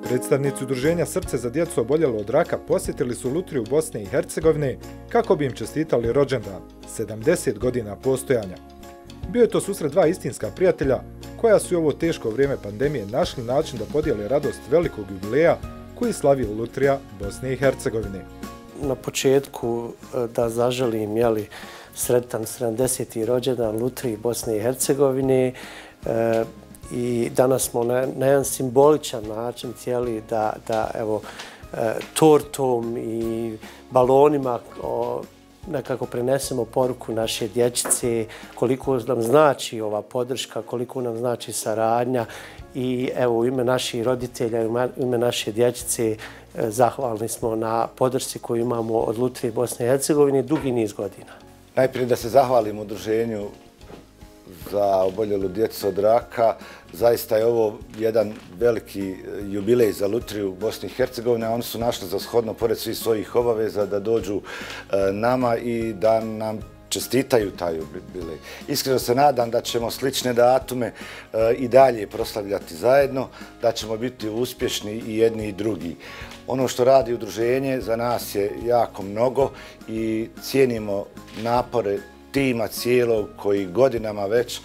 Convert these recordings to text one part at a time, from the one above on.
Predstavnici udruženja Srce za djecu oboljelo od raka posjetili su lutriju Bosne i Hercegovine kako bi im čestitali rođendan, 70 godina postojanja. Bio je to susret dva istinska prijatelja koja su u ovo teško vrijeme pandemije našli način da podijele radost velikog jubileja koji slavi lutrija Bosne i Hercegovine. Na početku da zaželim sretan 70. rođendan lutriji Bosne i Hercegovine. I danas smo na jedan simboličan način htjeli da evo, tortom i balonima nekako prenesemo poruku naše dječice, koliko nam znači ova podrška, koliko nam znači saradnja. I evo, u ime naših roditelja, u ime naše dječice, zahvalni smo na podršci koju imamo od lutrije Bosne i Hercegovine dugi niz godina. Najprije da se zahvalim udruženju za oboljelu djecu od raka. Zaista je ovo jedan veliki jubilej za lutriju Bosne i Hercegovine. Oni su našli za shodno, pored svih svojih obaveza, da dođu nama i da nam čestitaju taj jubilej. Iskreno se nadam da ćemo slične datume i dalje proslavljati zajedno, da ćemo biti uspješni i jedni i drugi. Ono što radi udruženje za nas je jako mnogo i cijenimo napore tima cijelog koji godinama već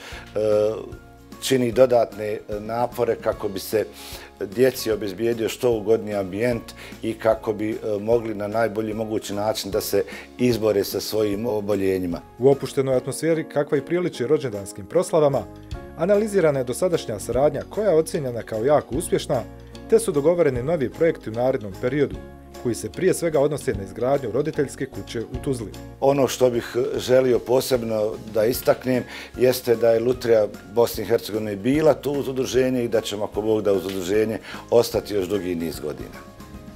čini dodatne napore kako bi se djeci obezbijedio što ugodniji ambijent i kako bi mogli na najbolji mogući način da se izbore sa svojim oboljenjima. U opuštenoj atmosferi, kakva i priliči rođendanskim proslavama, analizirana je dosadašnja saradnja koja je ocijenjena kao jako uspješna, te su dogovoreni novi projekti u narednom periodu, koji se prije svega odnose na izgradnju roditeljske kuće u Tuzli. Ono što bih želio posebno da istaknem jeste da je lutrija Bosne i Hercegovine bila tu uz udruženje i da ćemo, ako Bog da, uz udruženje ostati još dugi niz godina.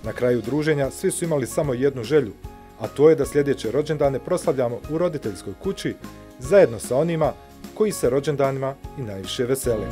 Na kraju druženja svi su imali samo jednu želju, a to je da sljedeće rođendane proslavljamo u roditeljskoj kući zajedno sa onima koji se rođendanima i najviše vesele.